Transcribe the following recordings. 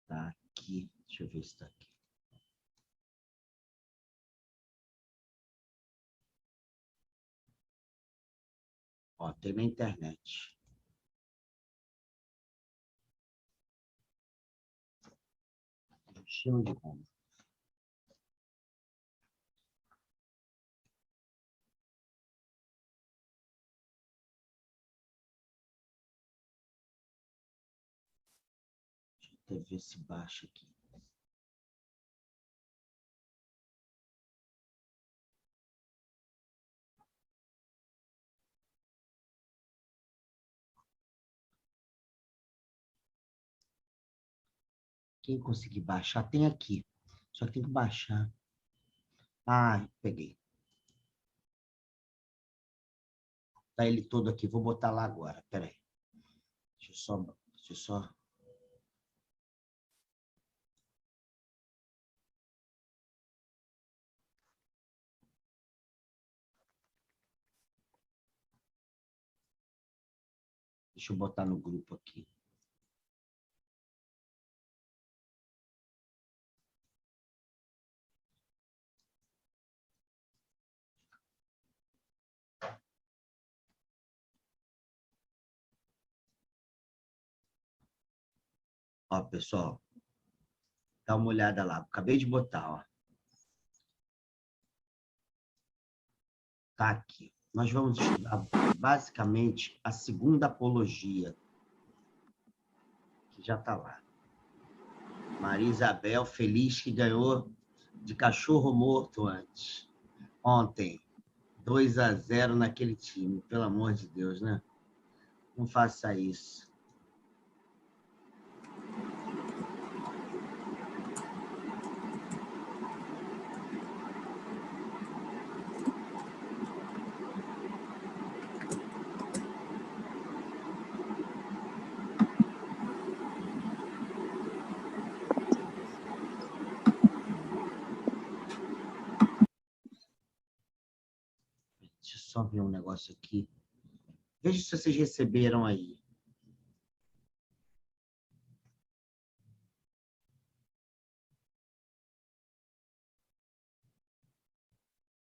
Tá aqui. Deixa eu ver se está aqui. Ó, tem na internet. Chama de como. Deixa eu até ver se baixa aqui. Quem conseguir baixar, tem aqui. Só que tem que baixar. Ah, peguei. Tá ele todo aqui. Vou botar lá agora. Espera aí. Deixa eu só... Deixa eu botar no grupo aqui. Ó, pessoal. Dá uma olhada lá. Acabei de botar, ó. Tá aqui. Nós vamos estudar basicamente a segunda apologia, que já está lá. Maria Isabel, feliz que ganhou de cachorro morto antes. Ontem, 2-0 naquele time. Pelo amor de Deus, né? Não faça isso. Deixa eu só ver um negócio aqui. Veja se vocês receberam aí.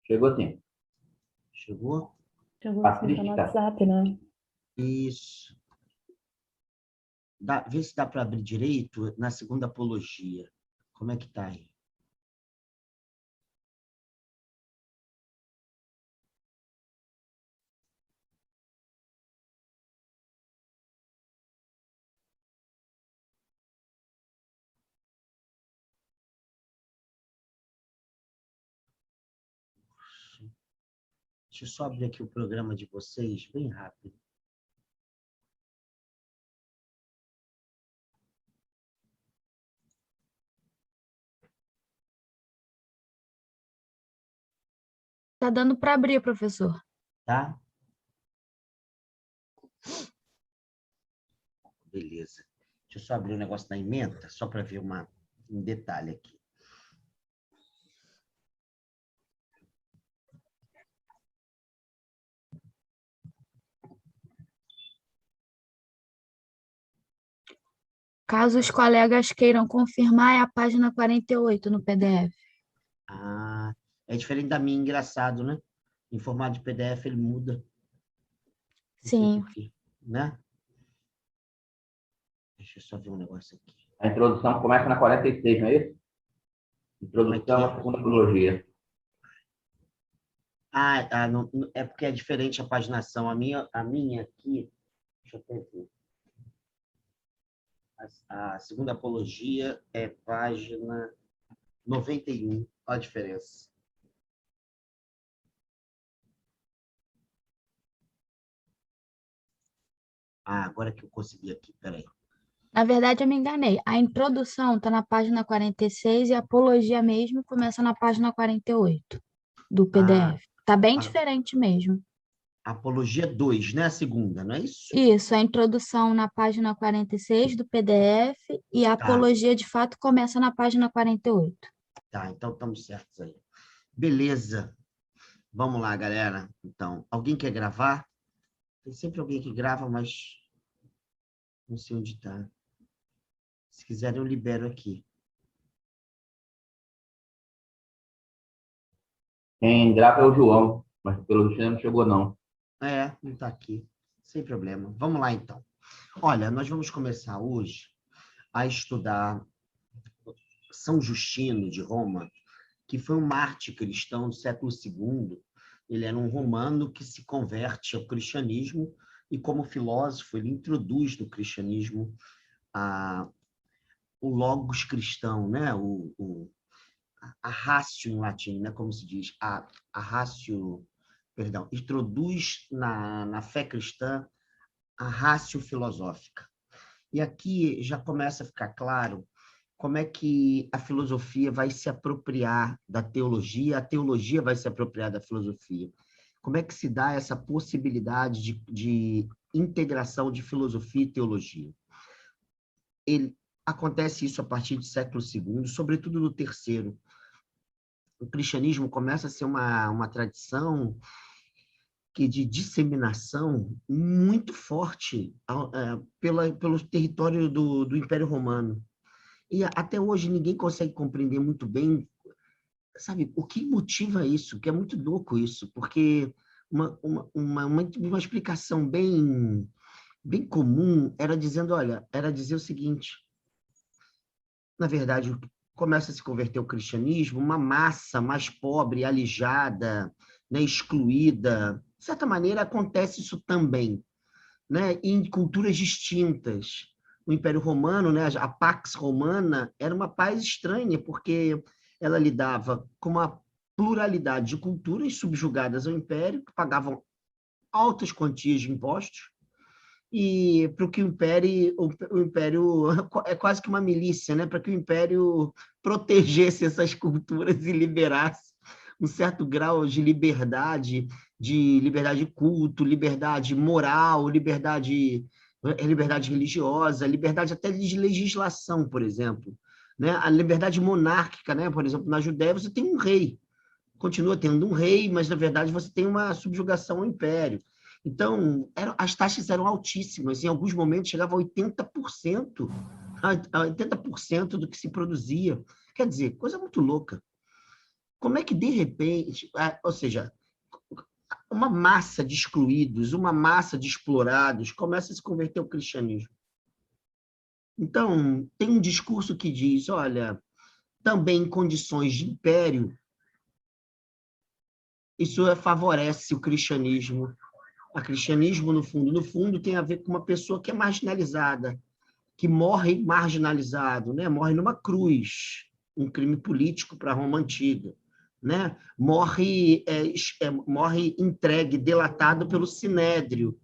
Chegou sim. Chegou? Chegou assim, tá no Patrícia. WhatsApp, né? Isso. Vê se dá para abrir direito na segunda apologia. Como é que tá aí? Deixa eu só abrir aqui o programa de vocês, bem rápido. Tá dando para abrir, professor. Tá? Beleza. Deixa eu só abrir o negócio da ementa, só para ver um detalhe aqui. Caso os colegas queiram confirmar, é a página 48 no PDF. Ah, é diferente da minha, engraçado, né? Em formato de PDF ele muda. Não sei Sim. por quê, né? Deixa eu só ver um negócio aqui. A introdução começa na 46, não é isso? Introdução à segunda apologia. Não, é porque é diferente a paginação. A minha aqui, deixa eu até ver. A segunda apologia é página 91. Olha a diferença. Agora que eu consegui aqui, peraí. Na verdade, eu me enganei. A introdução está na página 46 e a apologia mesmo começa na página 48 do PDF. Tá bem diferente mesmo. Apologia 2, né? A segunda, não é isso? Isso, a introdução na página 46 do PDF e a Tá, apologia, de fato, começa na página 48. tá, então estamos certos aí. Beleza. Vamos lá, galera. Então, alguém quer gravar? Tem sempre alguém que grava, mas não sei onde está. Se quiserem, eu libero aqui. Quem grava é o João, mas pelo visto ainda não chegou, não. Não está aqui. Sem problema. Vamos lá, então. Olha, nós vamos começar hoje a estudar São Justino de Roma, que foi um mártir cristão do século II. Ele era um romano que se converte ao cristianismo e, como filósofo, ele introduz no cristianismo o logos cristão, né? A ratio em latim, né? Como se diz, a ratio, perdão, introduz na fé cristã a ratio filosófica. E aqui já começa a ficar claro como é que a filosofia vai se apropriar da teologia, a teologia vai se apropriar da filosofia. Como é que se dá essa possibilidade de integração de filosofia e teologia? Acontece isso a partir do século II, sobretudo no terceiro. O cristianismo começa a ser uma tradição de disseminação muito forte pelo território do Império Romano. E até hoje ninguém consegue compreender muito bem, sabe, o que motiva isso, que é muito louco isso, porque uma explicação bem comum era dizer o seguinte: na verdade, começa a se converter ao cristianismo uma massa mais pobre, alijada, né, excluída. De certa maneira, acontece isso também, né, em culturas distintas. O Império Romano, né, a Pax Romana, era uma paz estranha, porque ela lidava com uma pluralidade de culturas subjugadas ao Império, que pagavam altas quantias de impostos, e para que o Império é quase que uma milícia, né, para que o Império protegesse essas culturas e liberasse um certo grau de liberdade de culto, liberdade moral, liberdade religiosa, liberdade até de legislação, por exemplo, né? A liberdade monárquica, né? Por exemplo, na Judéia você tem um rei, continua tendo um rei, mas na verdade você tem uma subjugação ao império. Então, as taxas eram altíssimas, em alguns momentos chegava a 80%, a 80% do que se produzia. Quer dizer, coisa muito louca. Como é que, de repente, ou seja, uma massa de excluídos, uma massa de explorados começa a se converter ao cristianismo? Então, tem um discurso que diz, olha, também em condições de império, isso favorece o cristianismo. O cristianismo, no fundo, tem a ver com uma pessoa que é marginalizada, que morre marginalizado, né? Morre numa cruz, um crime político para a Roma Antiga. Né? Morre entregue, delatado pelo Sinédrio,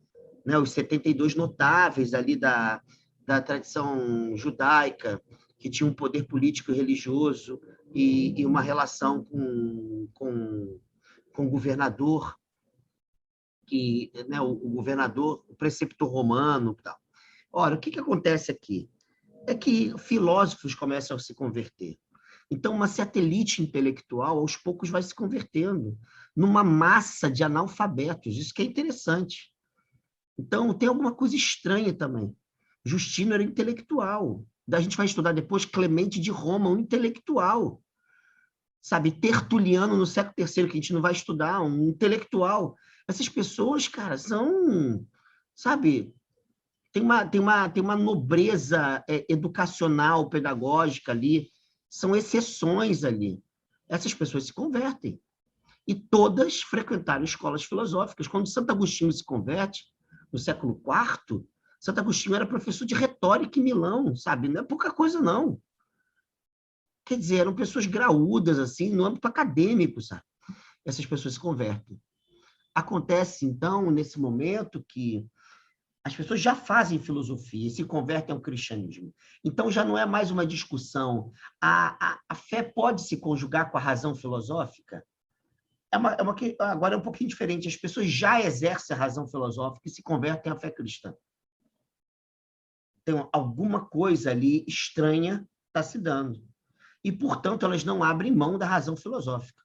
né? Os 72 notáveis ali da tradição judaica, que tinham um poder político e religioso e uma relação com o governador, né, o governador, o preceptor romano. Tal. Ora, o que acontece aqui? É que filósofos começam a se converter. Então, uma certa elite intelectual, aos poucos, vai se convertendo numa massa de analfabetos. Isso que é interessante. Então, tem alguma coisa estranha também. Justino era intelectual. A gente vai estudar depois Clemente de Roma, um intelectual. Sabe, Tertuliano no século III, que a gente não vai estudar, um intelectual. Essas pessoas, cara, são, sabe, tem uma nobreza educacional, pedagógica ali, são exceções ali. Essas pessoas se convertem. E todas frequentaram escolas filosóficas. Quando Santo Agostinho se converte, no século IV, Santo Agostinho era professor de retórica em Milão, sabe? Não é pouca coisa, não. Quer dizer, eram pessoas graúdas, assim, no âmbito acadêmico, sabe? Essas pessoas se convertem. Acontece, então, nesse momento que as pessoas já fazem filosofia e se convertem ao cristianismo. Então, já não é mais uma discussão. A fé pode se conjugar com a razão filosófica? Agora é um pouquinho diferente. As pessoas já exercem a razão filosófica e se convertem à fé cristã. Então, alguma coisa ali estranha está se dando. E, portanto, elas não abrem mão da razão filosófica.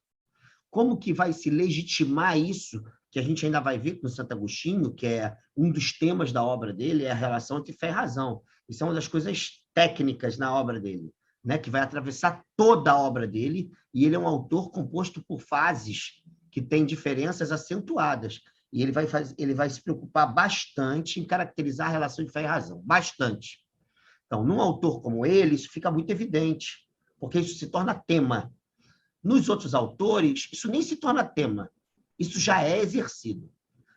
Como que vai se legitimar isso que a gente ainda vai ver no Santo Agostinho, que é um dos temas da obra dele, é a relação entre fé e razão. Isso é uma das coisas técnicas na obra dele, né? Que vai atravessar toda a obra dele, e ele é um autor composto por fases que têm diferenças acentuadas. E ele vai se preocupar bastante em caracterizar a relação de fé e razão, bastante. Então, num autor como ele, isso fica muito evidente, porque isso se torna tema. Nos outros autores, isso nem se torna tema, isso já é exercido.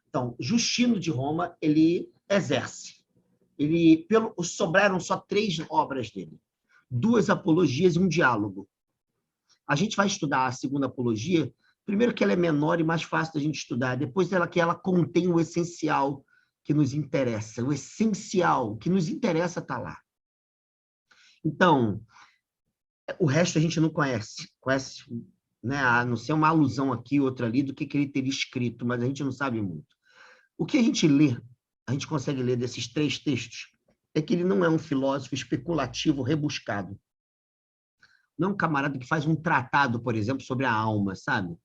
Então, Justino de Roma, ele exerce. Sobraram só 3 obras dele, 2 apologias e um diálogo. A gente vai estudar a segunda apologia, primeiro que ela é menor e mais fácil da gente estudar, depois que ela contém o essencial que nos interessa, o essencial que nos interessa está lá. Então, o resto a gente não conhece, né? A não ser uma alusão aqui, outra ali, do que ele teria escrito, mas a gente não sabe muito. O que a gente lê, a gente consegue ler desses 3 textos, é que ele não é um filósofo especulativo, rebuscado. Não é um camarada que faz um tratado, por exemplo, sobre a alma, sabe?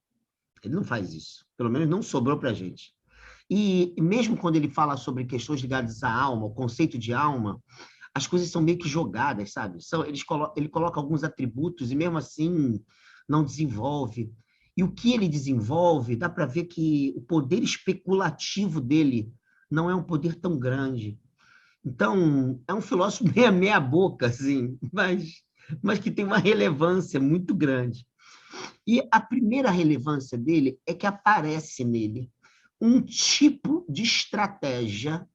Ele não faz isso. Pelo menos não sobrou para a gente. E mesmo quando ele fala sobre questões ligadas à alma, o conceito de alma, as coisas são meio que jogadas, sabe? Ele coloca alguns atributos e mesmo assim não desenvolve. E o que ele desenvolve, dá para ver que o poder especulativo dele não é um poder tão grande. Então, é um filósofo meia boca, assim, mas que tem uma relevância muito grande. E a primeira relevância dele é que aparece nele um tipo de estratégia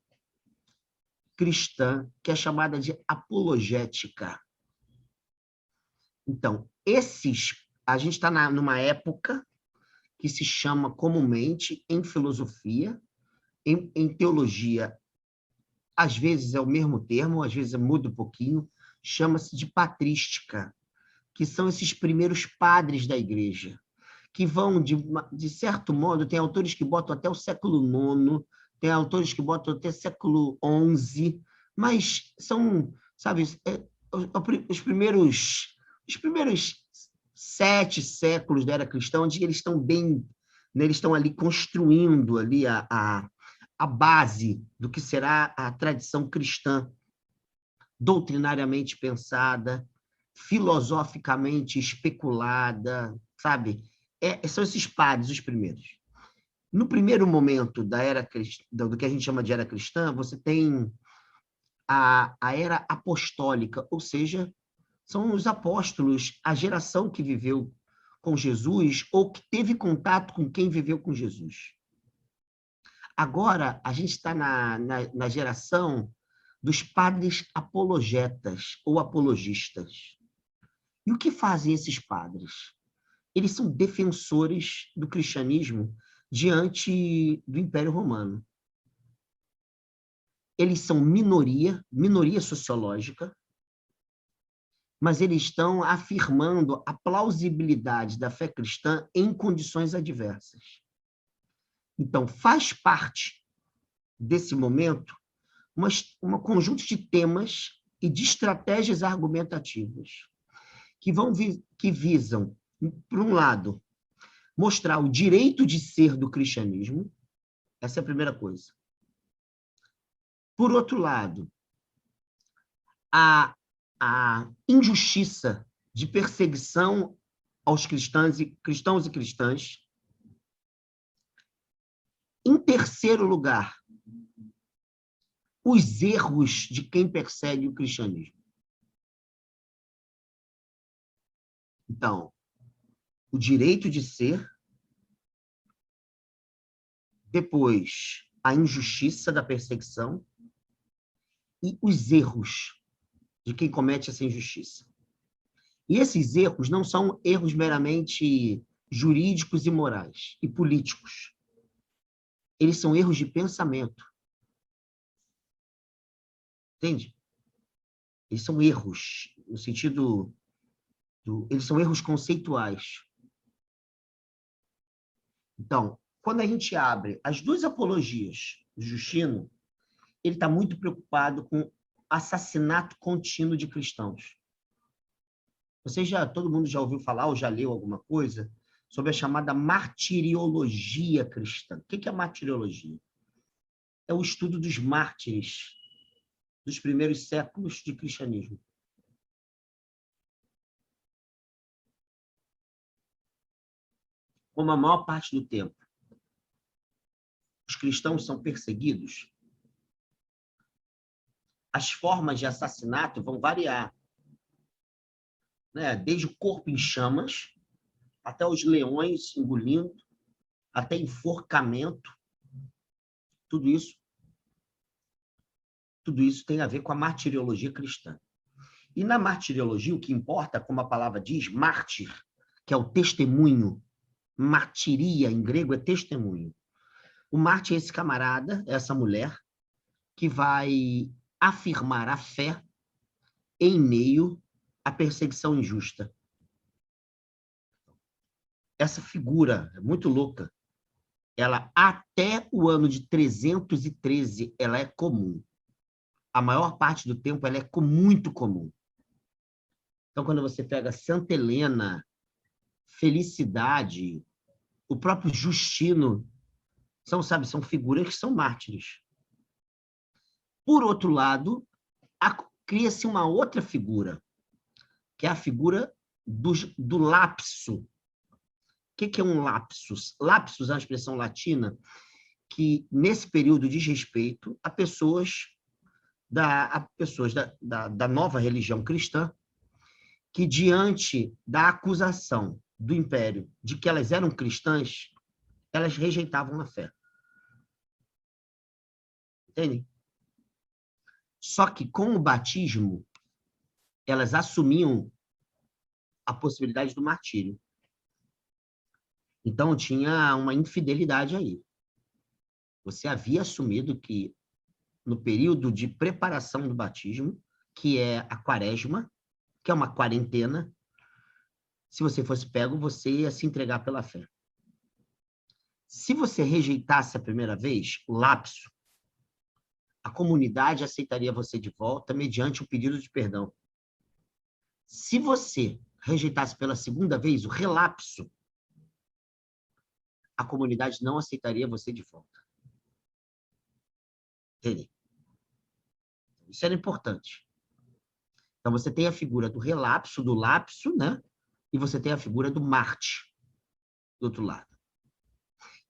cristã que é chamada de apologética. Então, a gente está numa época que se chama comumente, em filosofia, em teologia, às vezes é o mesmo termo, às vezes muda um pouquinho, chama-se de patrística, que são esses primeiros padres da igreja, que vão, de certo modo, tem autores que botam até o século IX, tem autores que botam até século XI, mas são, sabe, os primeiros 7 séculos da era cristã, onde eles estão bem, né, eles estão ali construindo ali a base do que será a tradição cristã, doutrinariamente pensada, filosoficamente especulada, sabe? São esses padres os primeiros. No primeiro momento da era do que a gente chama de era cristã, você tem a era apostólica, ou seja, são os apóstolos, a geração que viveu com Jesus ou que teve contato com quem viveu com Jesus. Agora, a gente está na geração dos padres apologetas ou apologistas. E o que fazem esses padres? Eles são defensores do cristianismo diante do Império Romano. Eles são minoria sociológica, mas eles estão afirmando a plausibilidade da fé cristã em condições adversas. Então, faz parte desse momento um conjunto de temas e de estratégias argumentativas que visam, por um lado, mostrar o direito de ser do cristianismo, essa é a primeira coisa. Por outro lado, a injustiça de perseguição aos cristãos e cristãs. Em terceiro lugar, os erros de quem persegue o cristianismo. Então, o direito de ser, depois, a injustiça da perseguição e os erros de quem comete essa injustiça. E esses erros não são erros meramente jurídicos e morais e políticos. Eles são erros de pensamento. Entende? Eles são erros, no sentido eles são erros conceituais. Então, quando a gente abre as 2 apologias do Justino, ele está muito preocupado com assassinato contínuo de cristãos. Todo mundo já ouviu falar ou já leu alguma coisa sobre a chamada martiriologia cristã. O que é a martiriologia? É o estudo dos mártires dos primeiros séculos de cristianismo. Como a maior parte do tempo os cristãos são perseguidos, as formas de assassinato vão variar, né? Desde o corpo em chamas, até os leões engolindo, até enforcamento. Tudo isso tem a ver com a martiriologia cristã. E na martiriologia, o que importa, como a palavra diz, mártir, que é o testemunho. Martiria, em grego, é testemunho. O mártir é esse camarada, essa mulher, que vai afirmar a fé em meio à perseguição injusta. Essa figura é muito louca. Ela, até o ano de 313, ela é comum. A maior parte do tempo, ela é muito comum. Então, quando você pega Santa Helena, Felicidade, o próprio Justino, são figuras que são mártires. Por outro lado, cria-se uma outra figura, que é a figura do lapso. O que é um lapsus? Lapsus é uma expressão latina que, nesse período, diz respeito a pessoas da nova religião cristã que, diante da acusação do Império de que elas eram cristãs, elas rejeitavam a fé. Entende? Só que, com o batismo, elas assumiam a possibilidade do martírio. Então, tinha uma infidelidade aí. Você havia assumido que, no período de preparação do batismo, que é a quaresma, que é uma quarentena, se você fosse pego, você ia se entregar pela fé. Se você rejeitasse a primeira vez, o lapso, a comunidade aceitaria você de volta mediante o pedido de perdão. Se você rejeitasse pela segunda vez, o relapso, a comunidade não aceitaria você de volta. Entende? Isso era importante. Então, você tem a figura do relapso, do lapso, né? E você tem a figura do Marte, do outro lado.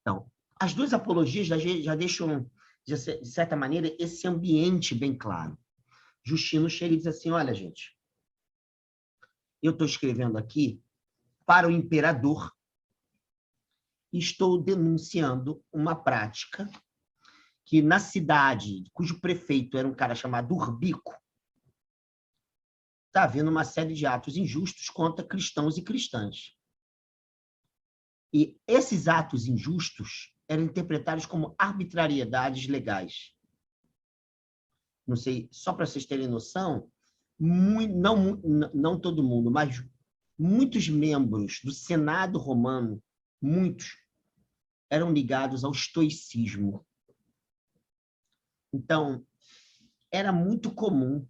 Então, as duas apologias já deixam, de certa maneira, esse ambiente bem claro. Justino chega e diz assim, olha, gente, eu estou escrevendo aqui para o imperador e estou denunciando uma prática que, na cidade, cujo prefeito era um cara chamado Urbico, está havendo uma série de atos injustos contra cristãos e cristãs. E esses atos injustos eram interpretados como arbitrariedades legais. Não sei, só para vocês terem noção, não todo mundo, mas muitos membros do Senado romano, muitos, eram ligados ao estoicismo. Então, era muito comum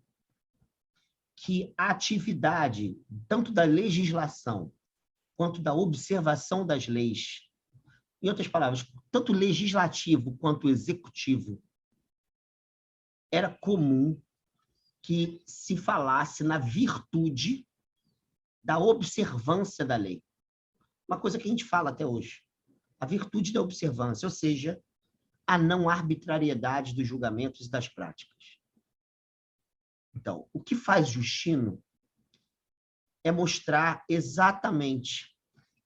que a atividade, tanto da legislação quanto da observação das leis, em outras palavras, tanto legislativo quanto executivo, era comum que se falasse na virtude da observância da lei. Uma coisa que a gente fala até hoje. A virtude da observância, ou seja, a não arbitrariedade dos julgamentos e das práticas. Então, o que faz Justino é mostrar exatamente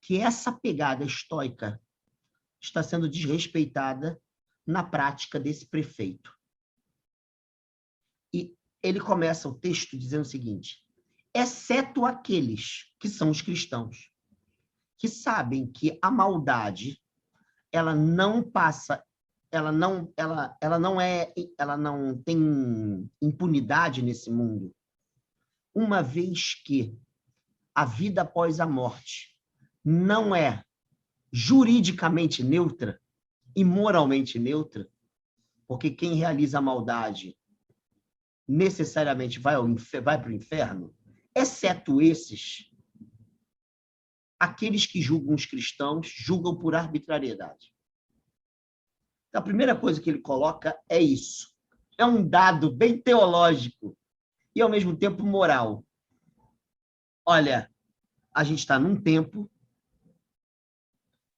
que essa pegada estoica está sendo desrespeitada na prática desse prefeito. E ele começa o texto dizendo o seguinte, exceto aqueles que são os cristãos, que sabem que a maldade, ela não passa, ela não tem impunidade nesse mundo, uma vez que a vida após a morte não é juridicamente neutra e moralmente neutra, porque quem realiza a maldade necessariamente vai para o inferno, exceto esses, aqueles que julgam os cristãos julgam por arbitrariedade. Então, a primeira coisa que ele coloca é isso. É um dado bem teológico e, ao mesmo tempo, moral. Olha, a gente está num tempo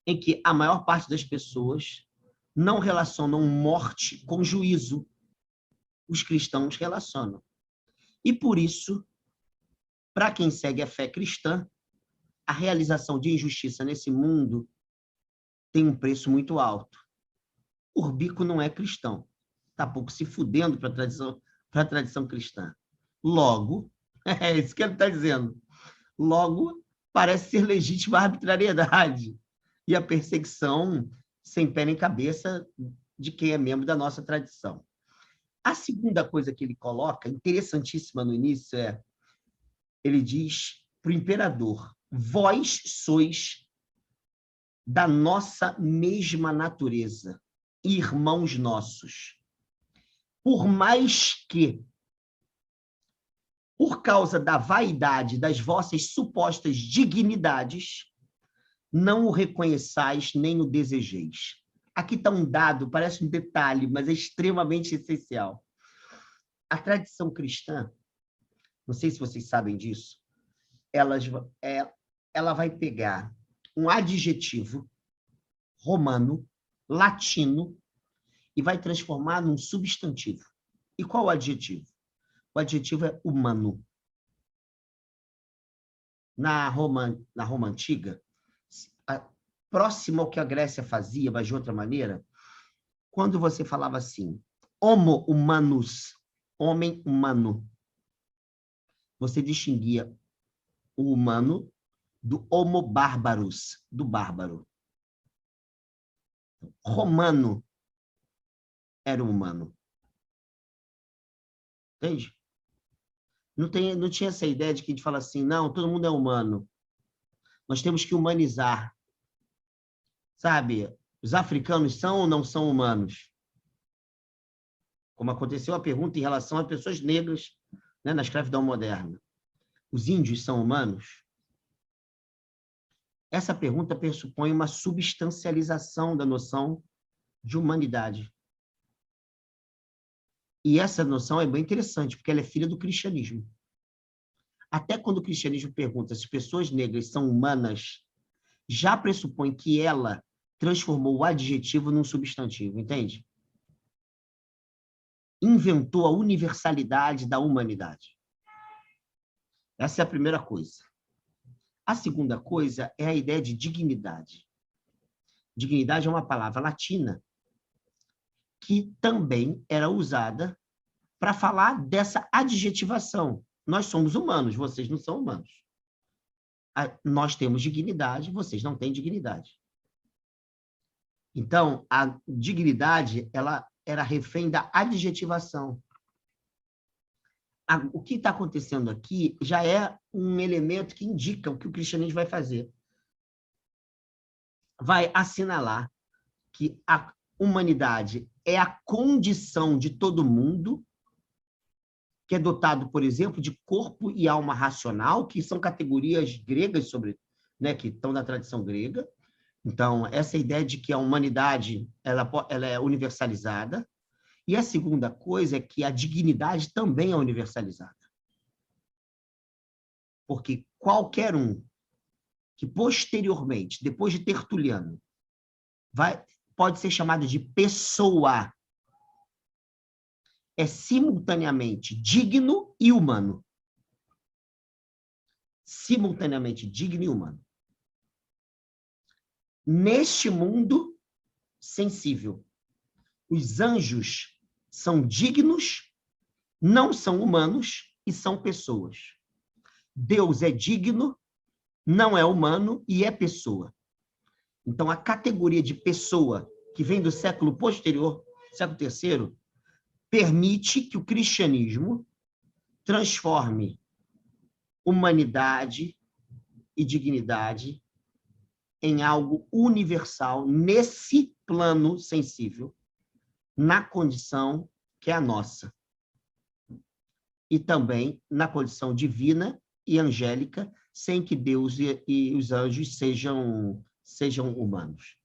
em que a maior parte das pessoas não relacionam morte com juízo. Os cristãos relacionam. E, por isso, para quem segue a fé cristã, a realização de injustiça nesse mundo tem um preço muito alto. Urbico não é cristão. Está pouco se fudendo para a tradição cristã. Logo, é isso que ele está dizendo. Logo, parece ser legítima a arbitrariedade e a perseguição sem pé nem cabeça de quem é membro da nossa tradição. A segunda coisa que ele coloca, interessantíssima no início, ele diz para o imperador: vós sois da nossa mesma natureza, irmãos nossos. Por mais que, por causa da vaidade das vossas supostas dignidades, não o reconheçais nem o desejeis. Aqui está um dado, parece um detalhe, mas é extremamente essencial. A tradição cristã, não sei se vocês sabem disso, ela vai pegar um adjetivo romano, latino, e vai transformar num substantivo. E qual o adjetivo? O adjetivo é humano. Na Roma Antiga, próximo ao que a Grécia fazia, mas de outra maneira, quando você falava assim, homo humanus, homem humano, você distinguia o humano do homo barbarus, do bárbaro. Romano era o humano. Entende? Não tinha essa ideia de que a gente fala assim, não, todo mundo é humano. Nós temos que humanizar. Sabe, os africanos são ou não são humanos? Como aconteceu a pergunta em relação a pessoas negras, né, na escravidão moderna. Os índios são humanos? Essa pergunta pressupõe uma substancialização da noção de humanidade. E essa noção é bem interessante, porque ela é filha do cristianismo. Até quando o cristianismo pergunta se pessoas negras são humanas, já pressupõe que ela transformou o adjetivo num substantivo, entende? Inventou a universalidade da humanidade. Essa é a primeira coisa. A segunda coisa é a ideia de dignidade. Dignidade é uma palavra latina que também era usada para falar dessa adjetivação. Nós somos humanos, vocês não são humanos. Nós temos dignidade, vocês não têm dignidade. Então, a dignidade, ela era refém da adjetivação. O que está acontecendo aqui já é um elemento que indica o que o cristianismo vai fazer. Vai assinalar que a humanidade é a condição de todo mundo, que é dotado, por exemplo, de corpo e alma racional, que são categorias gregas né, que estão na tradição grega. Então, essa ideia de que a humanidade ela é universalizada. E a segunda coisa é que a dignidade também é universalizada. Porque qualquer um que posteriormente, depois de Tertuliano, pode ser chamado de pessoa, é simultaneamente digno e humano. Simultaneamente digno e humano. Neste mundo sensível, os anjos são dignos, não são humanos e são pessoas. Deus é digno, não é humano e é pessoa. Então, a categoria de pessoa, que vem do século posterior, século III, permite que o cristianismo transforme humanidade e dignidade em algo universal nesse plano sensível, na condição que é a nossa. E também na condição divina e angélica sem que Deus e os anjos sejam humanos.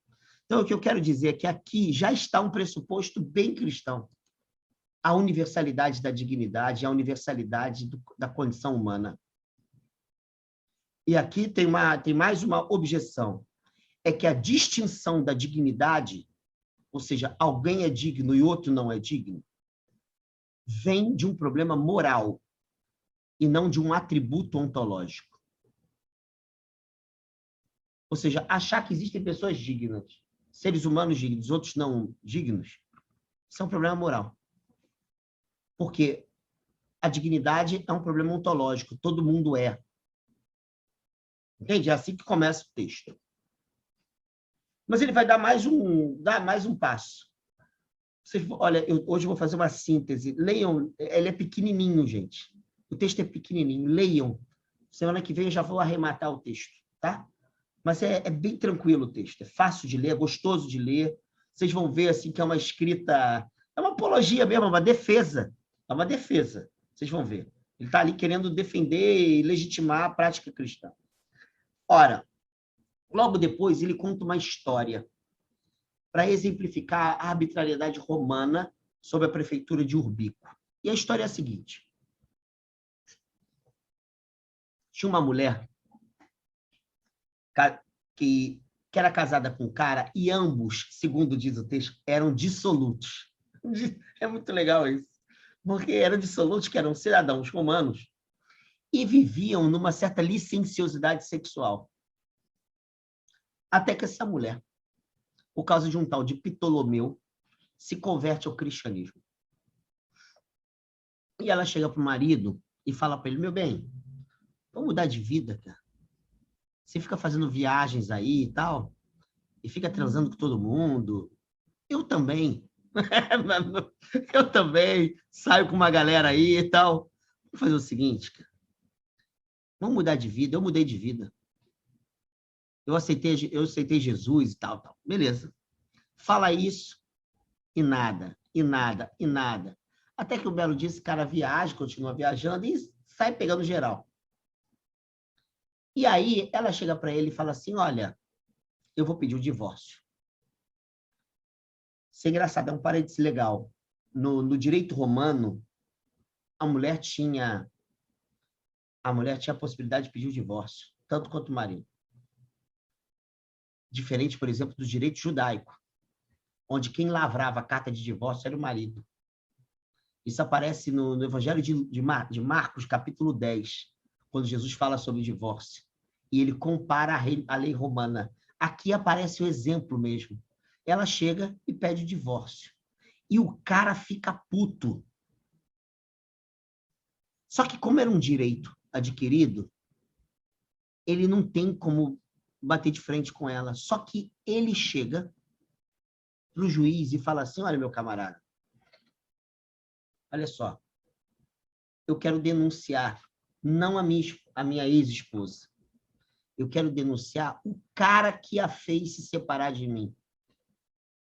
Então, o que eu quero dizer é que aqui já está um pressuposto bem cristão. A universalidade da dignidade, a universalidade da condição humana. E aqui tem mais uma objeção. É que a distinção da dignidade, ou seja, alguém é digno e outro não é digno, vem de um problema moral e não de um atributo ontológico. Ou seja, achar que existem pessoas dignas, seres humanos dignos, outros não dignos, isso é um problema moral. Porque a dignidade é um problema ontológico, todo mundo é. Entende? É assim que começa o texto. Mas ele vai dar mais um passo. Olha, hoje eu vou fazer uma síntese. Leiam, ele é pequenininho, gente. O texto é pequenininho. Leiam. Semana que vem eu já vou arrematar o texto, tá? Mas é bem tranquilo o texto. É fácil de ler, é gostoso de ler. Vocês vão ver assim que é uma escrita... É uma apologia mesmo, é uma defesa. É uma defesa. Vocês vão ver. Ele está ali querendo defender e legitimar a prática cristã. Ora, logo depois ele conta uma história para exemplificar a arbitrariedade romana sobre a prefeitura de Urbículo. E a história é a seguinte. Tinha uma mulher que era casada com um cara e ambos, segundo diz o texto, eram dissolutos. É muito legal isso. Porque eram dissolutos, que eram cidadãos romanos e viviam numa certa licenciosidade sexual. Até que essa mulher, por causa de um tal de Ptolomeu, se converte ao cristianismo. E ela chega para o marido e fala para ele, meu bem, vamos mudar de vida, cara. Você fica fazendo viagens aí e tal, e fica transando com todo mundo. Eu também. Eu também saio com uma galera aí e tal. Vamos fazer o seguinte, cara. Vamos mudar de vida. Eu mudei de vida. Eu aceitei Jesus e tal, tal. Beleza. Fala isso e nada, e nada, e nada. Até que um belo dia esse cara viaja, continua viajando e sai pegando geral. E aí ela chega para ele e fala assim, olha, eu vou pedir o divórcio. Isso é engraçado, é um parênteses legal. No direito romano, a mulher tinha a possibilidade de pedir o divórcio, tanto quanto o marido. Diferente, por exemplo, do direito judaico, onde quem lavrava a carta de divórcio era o marido. Isso aparece no Evangelho de Marcos, capítulo 10, quando Jesus fala sobre o divórcio. E ele compara a lei romana. Aqui aparece o exemplo mesmo. Ela chega e pede o divórcio. E o cara fica puto. Só que como era um direito adquirido, ele não tem como bater de frente com ela. Só que ele chega para o juiz e fala assim, olha, meu camarada, olha só, eu quero denunciar, não a minha ex-esposa, eu quero denunciar o cara que a fez se separar de mim.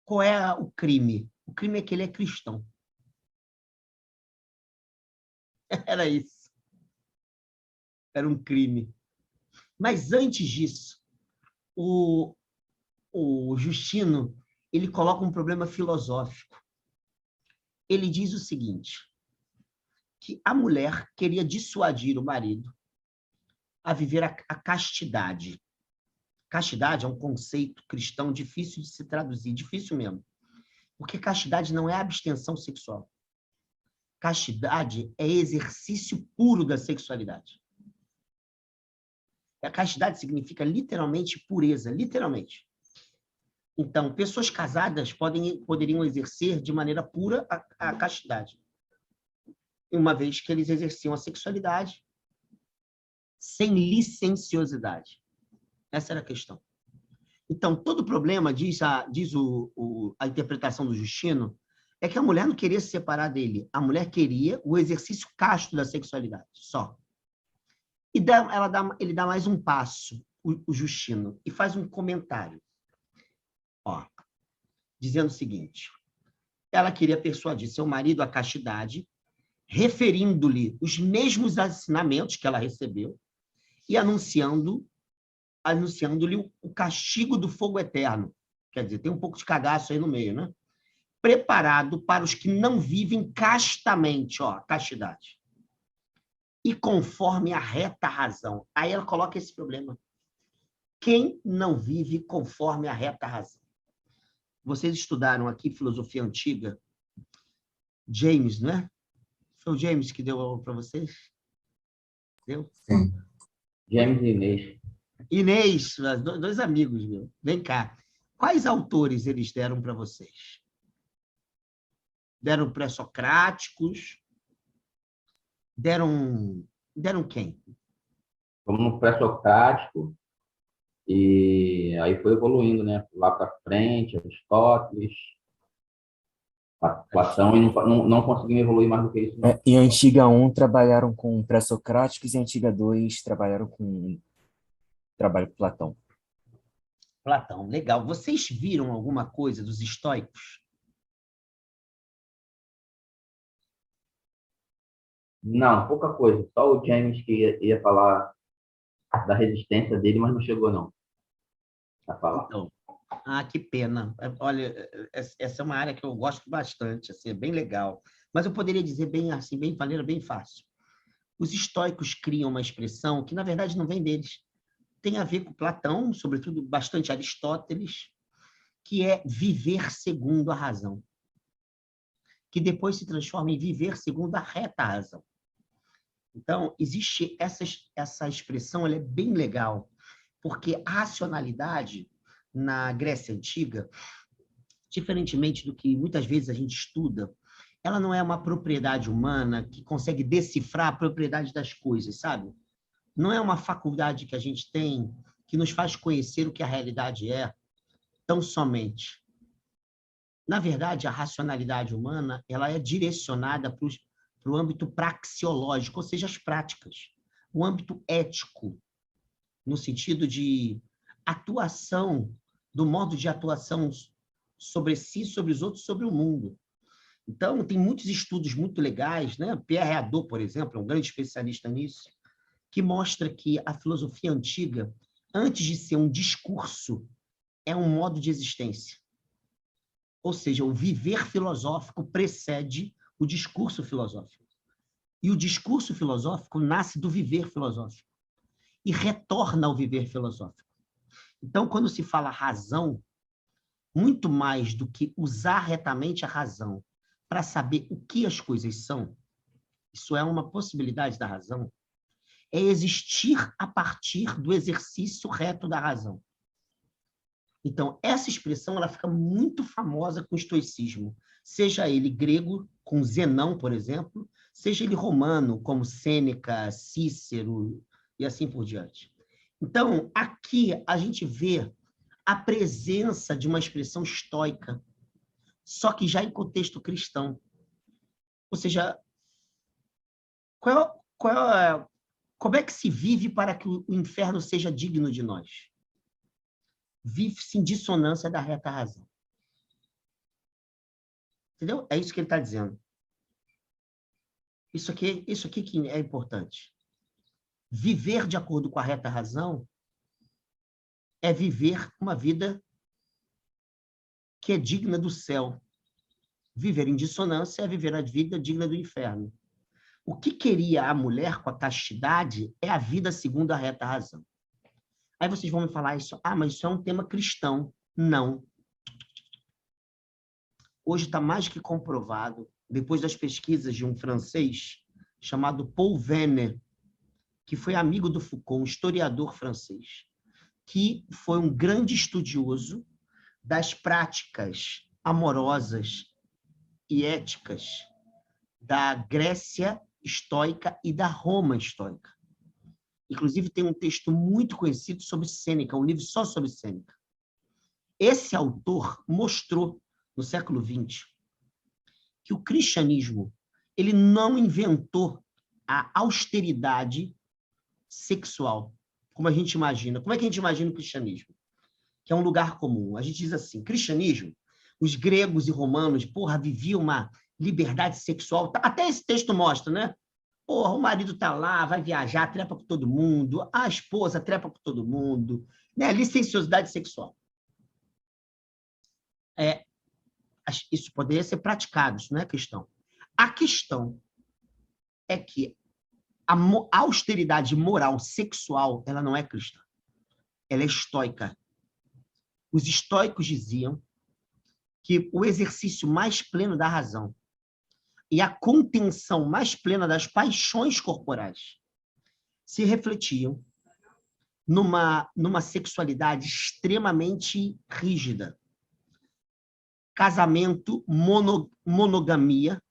Qual é o crime? O crime é que ele é cristão. Era isso. Era um crime. Mas antes disso, o Justino, ele coloca um problema filosófico. Ele diz o seguinte, que a mulher queria dissuadir o marido a viver a castidade. Castidade é um conceito cristão difícil de se traduzir, difícil mesmo. Porque castidade não é abstenção sexual. Castidade é exercício puro da sexualidade. A castidade significa literalmente pureza, literalmente. Então, pessoas casadas poderiam exercer de maneira pura a castidade, uma vez que eles exerciam a sexualidade sem licenciosidade. Essa era a questão. Então, todo o problema, diz a interpretação do Justino, é que a mulher não queria se separar dele. A mulher queria o exercício casto da sexualidade, só. E ele dá mais um passo, o Justino, e faz um comentário. Ó, dizendo o seguinte, ela queria persuadir seu marido à castidade, referindo-lhe os mesmos ensinamentos que ela recebeu, e anunciando-lhe o castigo do fogo eterno. Quer dizer, tem um pouco de cagaço aí no meio, né? Preparado para os que não vivem castamente, ó, castidade. E conforme a reta razão. Aí ela coloca esse problema. Quem não vive conforme a reta razão? Vocês estudaram aqui filosofia antiga? James, não é? Foi o James que deu aula para vocês? Deu? Sim. James e Inês. Inês, dois amigos, meu. Vem cá. Quais autores eles deram para vocês? Deram pré-socráticos? Deram quem? Vamos no pré-socrático, e aí foi evoluindo, né? Lá para frente, Aristóteles, Platão, e não conseguimos evoluir mais do que isso. Não. Em Antiga 1 trabalharam com pré-socráticos e em Antiga 2 trabalharam com trabalho com Platão. Platão, legal. Vocês viram alguma coisa dos estoicos? Não, pouca coisa. Só o James que ia falar da resistência dele, mas não chegou, não, a falar. Então, que pena. Olha, essa é uma área que eu gosto bastante, assim, é bem legal. Mas eu poderia dizer bem assim, bem de maneira bem fácil. Os estoicos criam uma expressão que, na verdade, não vem deles. Tem a ver com Platão, sobretudo bastante Aristóteles, que é viver segundo a razão, que depois se transforma em viver segundo a reta razão. Então, existe essa expressão, ela é bem legal, porque a racionalidade, na Grécia Antiga, diferentemente do que muitas vezes a gente estuda, ela não é uma propriedade humana que consegue decifrar a propriedade das coisas, sabe? Não é uma faculdade que a gente tem que nos faz conhecer o que a realidade é, tão somente. Na verdade, a racionalidade humana ela é direcionada para o âmbito praxeológico, ou seja, as práticas. O âmbito ético, no sentido de atuação, do modo de atuação sobre si, sobre os outros, sobre o mundo. Então, tem muitos estudos muito legais, né? Pierre Hadot, por exemplo, é um grande especialista nisso, que mostra que a filosofia antiga, antes de ser um discurso, é um modo de existência. Ou seja, o viver filosófico precede o discurso filosófico. E o discurso filosófico nasce do viver filosófico e retorna ao viver filosófico. Então, quando se fala razão, muito mais do que usar retamente a razão para saber o que as coisas são, isso é uma possibilidade da razão, é existir a partir do exercício reto da razão. Então, essa expressão ela fica muito famosa com o estoicismo, seja ele grego, com Zenão, por exemplo, seja ele romano, como Sêneca, Cícero e assim por diante. Então, aqui a gente vê a presença de uma expressão estoica, só que já em contexto cristão. Ou seja, como é que se vive para que o inferno seja digno de nós? Vive-se em dissonância da reta razão. Entendeu? É isso que ele está dizendo. Isso aqui que é importante. Viver de acordo com a reta razão é viver uma vida que é digna do céu. Viver em dissonância é viver a vida digna do inferno. O que queria a mulher com a castidade é a vida segundo a reta razão. Aí vocês vão me falar isso, mas isso é um tema cristão. Não. Hoje está mais que comprovado, depois das pesquisas de um francês chamado Paul Venner, que foi amigo do Foucault, um historiador francês, que foi um grande estudioso das práticas amorosas e éticas da Grécia estoica e da Roma estoica. Inclusive, tem um texto muito conhecido sobre Sêneca, um livro só sobre Sêneca. Esse autor mostrou, no século XX, que o cristianismo ele não inventou a austeridade sexual, como a gente imagina. Como é que a gente imagina o cristianismo? Que é um lugar comum. A gente diz assim, cristianismo, os gregos e romanos, viviam uma liberdade sexual. Até esse texto mostra, né? Porra, o marido tá lá, vai viajar, trepa com todo mundo, a esposa trepa com todo mundo, né? Licenciosidade sexual. Isso poderia ser praticado, isso não é questão. A questão é que a austeridade moral sexual, ela não é cristã. Ela é estoica. Os estoicos diziam que o exercício mais pleno da razão e a contenção mais plena das paixões corporais se refletiam numa sexualidade extremamente rígida. Casamento, monogamia,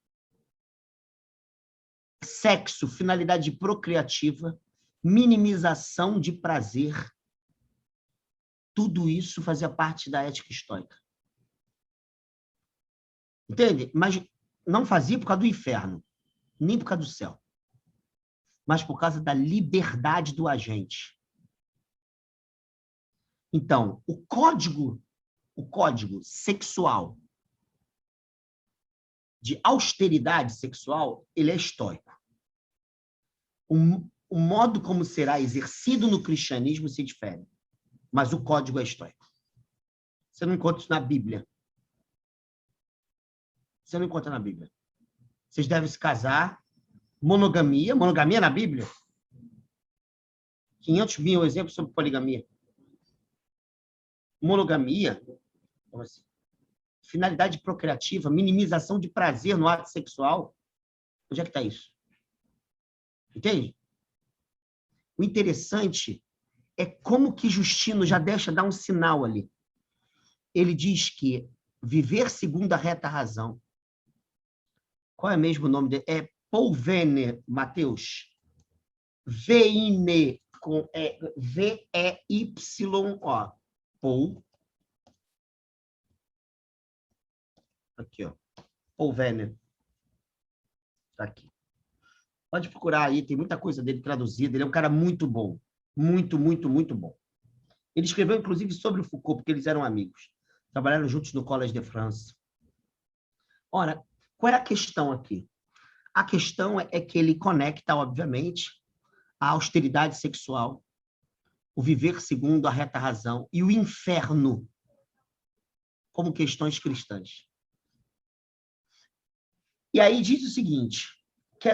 sexo, finalidade procriativa, minimização de prazer, tudo isso fazia parte da ética estoica. Entende? Mas não fazia por causa do inferno, nem por causa do céu, mas por causa da liberdade do agente. Então, o código sexual de austeridade sexual, ele é estoico. O modo como será exercido no cristianismo se difere, mas o código é estoico. Você não encontra isso na Bíblia. Você não encontra na Bíblia. Vocês devem se casar, monogamia na Bíblia? 500 mil exemplos sobre poligamia. Monogamia, como assim? Finalidade procriativa, minimização de prazer no ato sexual. Onde é que está isso? Entende? O interessante é como que Justino já deixa dar um sinal ali. Ele diz que viver segundo a reta razão. Qual é mesmo o nome dele? É Polvene, Mateus. V-I-N-E, com V-E-Y-O. Paul. Aqui, ó. Polvene. Está aqui. Pode procurar aí, tem muita coisa dele traduzida. Ele é um cara muito bom. Muito, muito, muito bom. Ele escreveu, inclusive, sobre o Foucault, porque eles eram amigos. Trabalharam juntos no Collège de France. Ora, qual é a questão aqui? A questão é que ele conecta, obviamente, a austeridade sexual, o viver segundo a reta razão e o inferno como questões cristãs. E aí diz o seguinte, que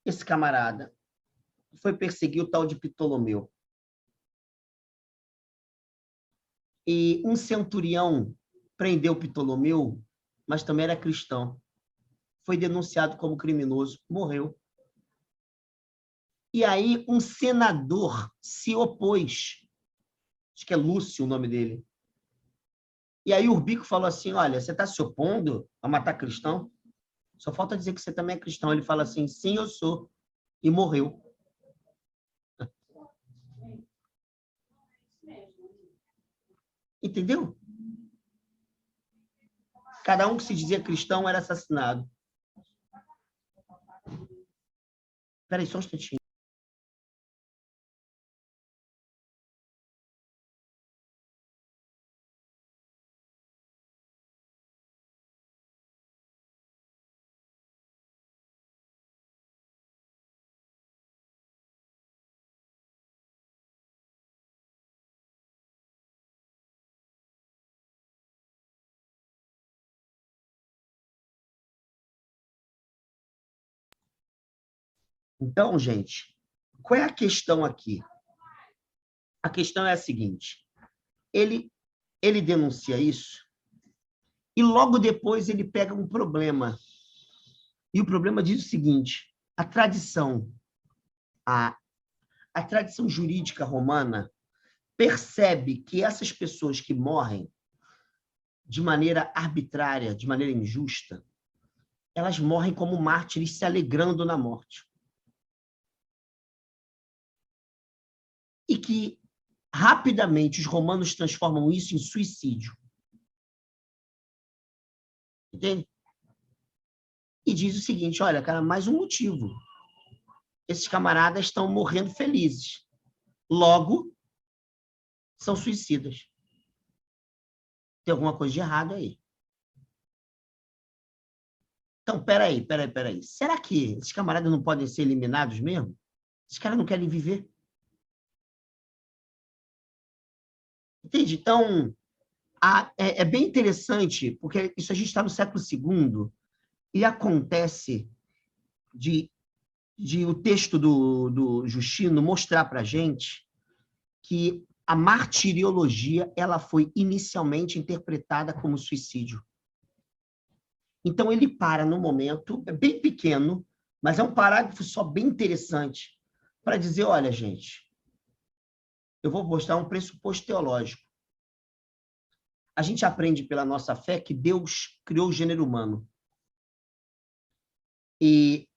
esse camarada foi perseguir o tal de Ptolomeu. E um centurião prendeu Ptolomeu, mas também era cristão. Foi denunciado como criminoso, morreu. E aí um senador se opôs. Acho que é Lúcio o nome dele. E aí Urbico falou assim, olha, você está se opondo a matar cristão? Só falta dizer que você também é cristão. Ele fala assim, sim, eu sou. E morreu. Entendeu? Cada um que se dizia cristão era assassinado. Espera aí, só um instantinho. Então, gente, qual é a questão aqui? A questão é a seguinte. Ele denuncia isso e logo depois ele pega um problema. E o problema diz o seguinte, a tradição jurídica romana percebe que essas pessoas que morrem de maneira arbitrária, de maneira injusta, elas morrem como mártires se alegrando na morte. E que rapidamente os romanos transformam isso em suicídio. Entende? E diz o seguinte, olha, cara, mais um motivo. Esses camaradas estão morrendo felizes. Logo, são suicidas. Tem alguma coisa de errado aí. Então, peraí. Será que esses camaradas não podem ser eliminados mesmo? Esses caras não querem viver. Entende? Então, é bem interessante, porque isso a gente está no século II, e acontece de o texto do Justino mostrar para a gente que a martiriologia ela foi inicialmente interpretada como suicídio. Então, ele para no momento, é bem pequeno, mas é um parágrafo só bem interessante, para dizer, olha, gente, eu vou mostrar um pressuposto teológico. A gente aprende pela nossa fé que Deus criou o gênero humano. E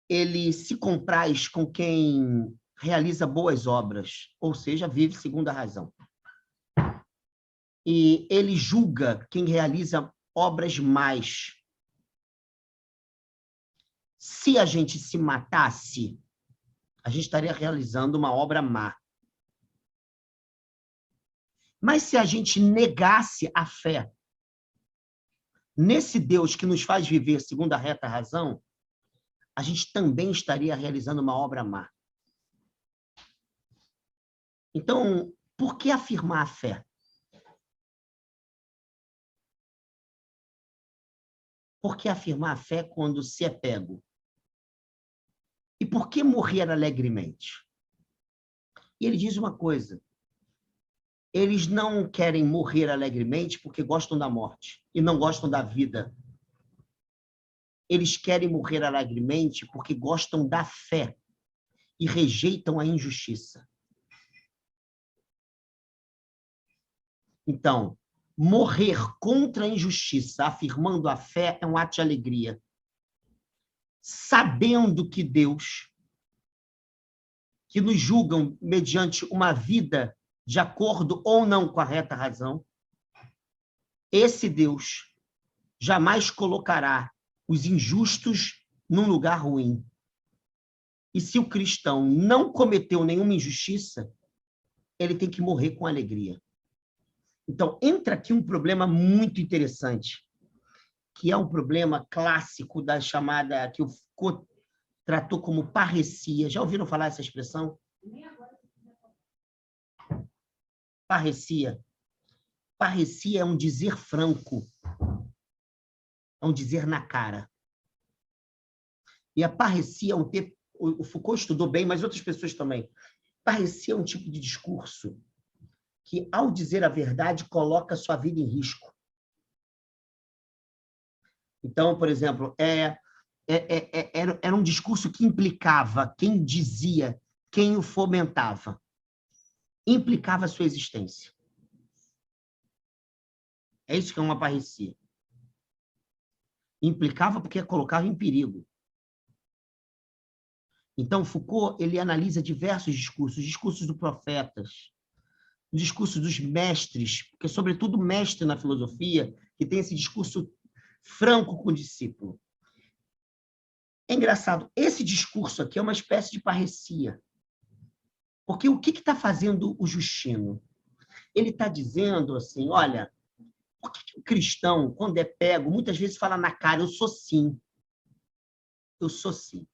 ele se compraz com quem realiza boas obras, ou seja, vive segundo a razão. E ele julga quem realiza obras más. Se a gente se matasse, a gente estaria realizando uma obra má. Mas se a gente negasse a fé nesse Deus que nos faz viver segundo a reta razão, a gente também estaria realizando uma obra má. Então, por que afirmar a fé? Por que afirmar a fé quando se é pego? E por que morrer alegremente? E ele diz uma coisa: eles não querem morrer alegremente porque gostam da morte e não gostam da vida. Eles querem morrer alegremente porque gostam da fé e rejeitam a injustiça. Então, morrer contra a injustiça, afirmando a fé, é um ato de alegria. Sabendo que Deus, que nos julgam mediante uma vida de acordo ou não com a reta razão, esse Deus jamais colocará os injustos num lugar ruim. E se o cristão não cometeu nenhuma injustiça, ele tem que morrer com alegria. Então, entra aqui um problema muito interessante, que é um problema clássico da chamada, que o Foucault tratou como parresia. Já ouviram falar essa expressão? Parresia. Parresia é um dizer franco. É um dizer na cara. E a parresia é um tipo... O Foucault estudou bem, mas outras pessoas também. Parresia é um tipo de discurso que, ao dizer a verdade, coloca a sua vida em risco. Então, por exemplo, era um discurso que implicava quem dizia, quem o fomentava. Implicava a sua existência. É isso que é uma parresia. Implicava porque colocava em perigo. Então, Foucault ele analisa diversos discursos, discursos dos profetas, discursos dos mestres, porque, sobretudo, mestre na filosofia, que tem esse discurso franco com o discípulo. É engraçado, esse discurso aqui é uma espécie de parresia. Porque o que está fazendo o Justino? Ele está dizendo assim, olha, por que o cristão, quando é pego, muitas vezes fala na cara, eu sou sim. Eu sou sim.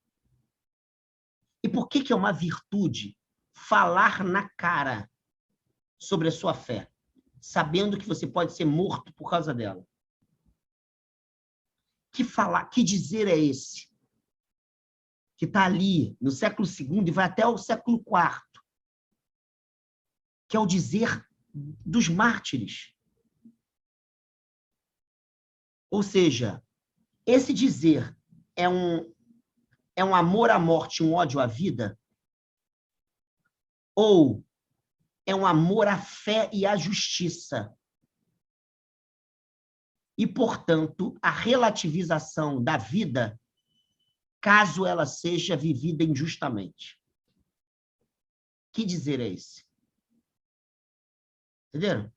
E por que é uma virtude falar na cara sobre a sua fé, sabendo que você pode ser morto por causa dela? Que dizer é esse? Que está ali, no século II, e vai até o século IV, que é o dizer dos mártires. Ou seja, esse dizer é um amor à morte, um ódio à vida? Ou é um amor à fé e à justiça? E, portanto, a relativização da vida, caso ela seja vivida injustamente. Que dizer é esse? Entenderam?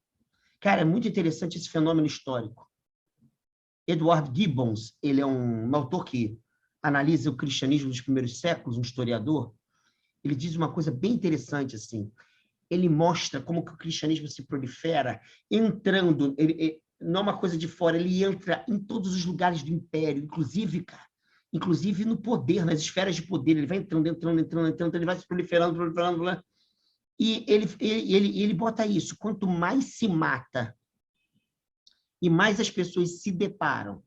Cara, é muito interessante esse fenômeno histórico. Edward Gibbons, ele é um autor que analisa o cristianismo dos primeiros séculos, um historiador. Ele diz uma coisa bem interessante, assim. Ele mostra como que o cristianismo se prolifera, entrando não é uma coisa de fora, ele entra em todos os lugares do império, inclusive, cara, inclusive no poder, nas esferas de poder, ele vai entrando, ele vai se proliferando, e ele bota isso, quanto mais se mata e mais as pessoas se deparam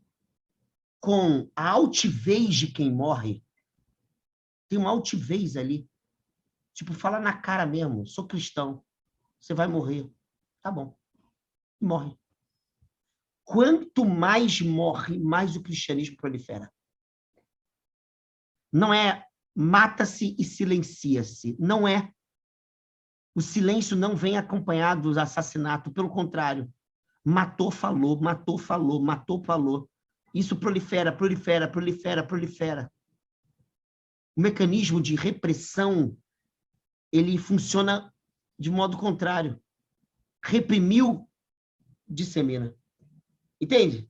com a altivez de quem morre, tem uma altivez ali, tipo, fala na cara mesmo, sou cristão, você vai morrer, tá bom, e morre. Quanto mais morre, mais o cristianismo prolifera. Não é mata-se e silencia-se. Não é. O silêncio não vem acompanhado do assassinato, pelo contrário. Matou, falou, matou, falou, matou, falou. Isso prolifera, prolifera, prolifera, prolifera. O mecanismo de repressão, ele funciona de modo contrário. Reprimiu, dissemina. Entende?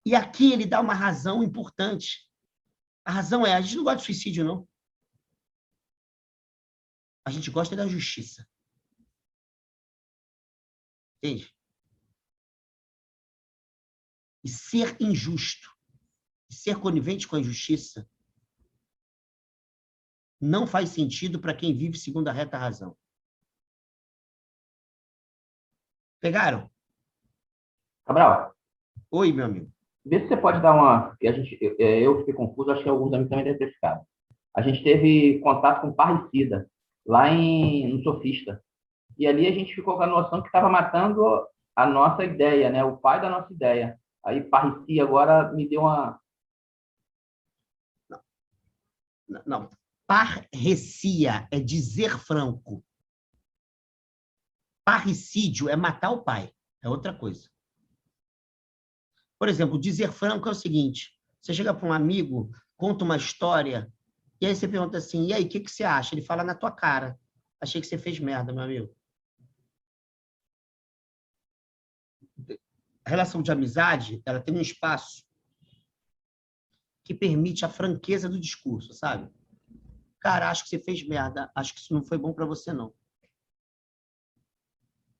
E aqui ele dá uma razão importante. A razão é, a gente não gosta de suicídio, não. A gente gosta da justiça. Entende? E ser injusto, ser conivente com a injustiça, não faz sentido para quem vive segundo a reta razão. Pegaram? Cabral, Oi, meu amigo. vê se você pode dar uma... Eu fiquei confuso, acho que alguns amigos também devem ter ficado. A gente teve contato com parricida, lá no Sofista. E ali a gente ficou com a noção que estava matando a nossa ideia, né? O pai da nossa ideia. Aí parricia agora me deu uma... Não. Parrecia é dizer franco. Parricídio é matar o pai. É outra coisa. Por exemplo, dizer franco é o seguinte. Você chega para um amigo, conta uma história, e aí você pergunta assim, e aí, o que você acha? Ele fala na tua cara. Achei que você fez merda, meu amigo. A relação de amizade, ela tem um espaço que permite a franqueza do discurso, sabe? Cara, acho que você fez merda. Acho que isso não foi bom para você, não.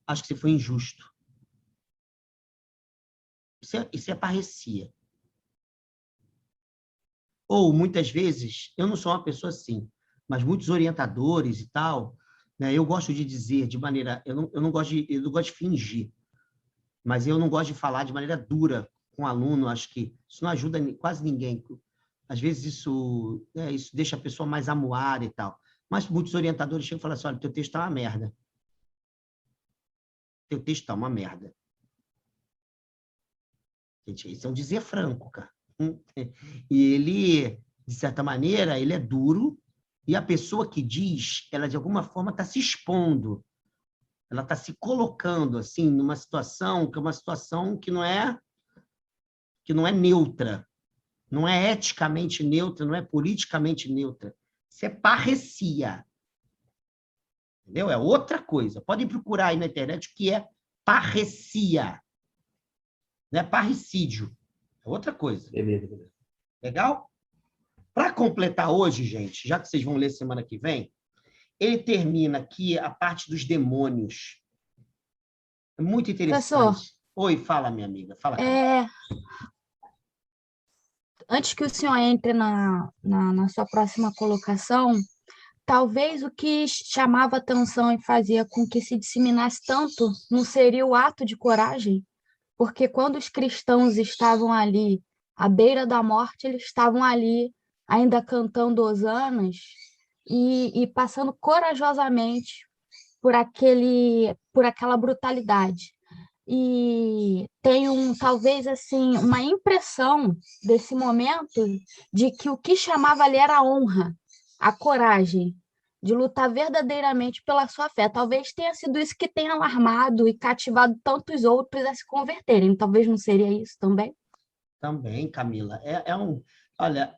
Acho que você foi injusto. Isso é parrecia. Ou, muitas vezes, eu não sou uma pessoa assim, mas muitos orientadores e tal, né, eu gosto de dizer de maneira... Eu não gosto de fingir, mas eu não gosto de falar de maneira dura com o aluno. Acho que isso não ajuda quase ninguém. Às vezes isso deixa a pessoa mais amuada e tal. Mas muitos orientadores chegam e falam assim, olha, teu texto está uma merda. Teu texto está uma merda. Gente, isso é um dizer franco, cara. E ele, de certa maneira, ele é duro, e a pessoa que diz, ela de alguma forma está se expondo. Ela está se colocando assim numa situação que é uma situação que não é neutra. Não é eticamente neutra, não é politicamente neutra. Isso é parrecia. Entendeu? É outra coisa. Podem procurar aí na internet o que é parrecia. Não é parricídio. É outra coisa. Beleza. Legal? Para completar hoje, gente, já que vocês vão ler semana que vem, ele termina aqui a parte dos demônios. É muito interessante. Professor, Oi, fala, minha amiga. Fala, cara. Antes que o senhor entre na sua próxima colocação, talvez o que chamava atenção e fazia com que se disseminasse tanto não seria o ato de coragem, porque quando os cristãos estavam ali à beira da morte, eles estavam ali ainda cantando hosanas e passando corajosamente por aquela brutalidade. E tenho talvez assim uma impressão desse momento de que o que chamava ali era a honra, a coragem de lutar verdadeiramente pela sua fé. Talvez tenha sido isso que tenha alarmado e cativado tantos outros a se converterem. Talvez não seria isso também? Também, Camila. Olha,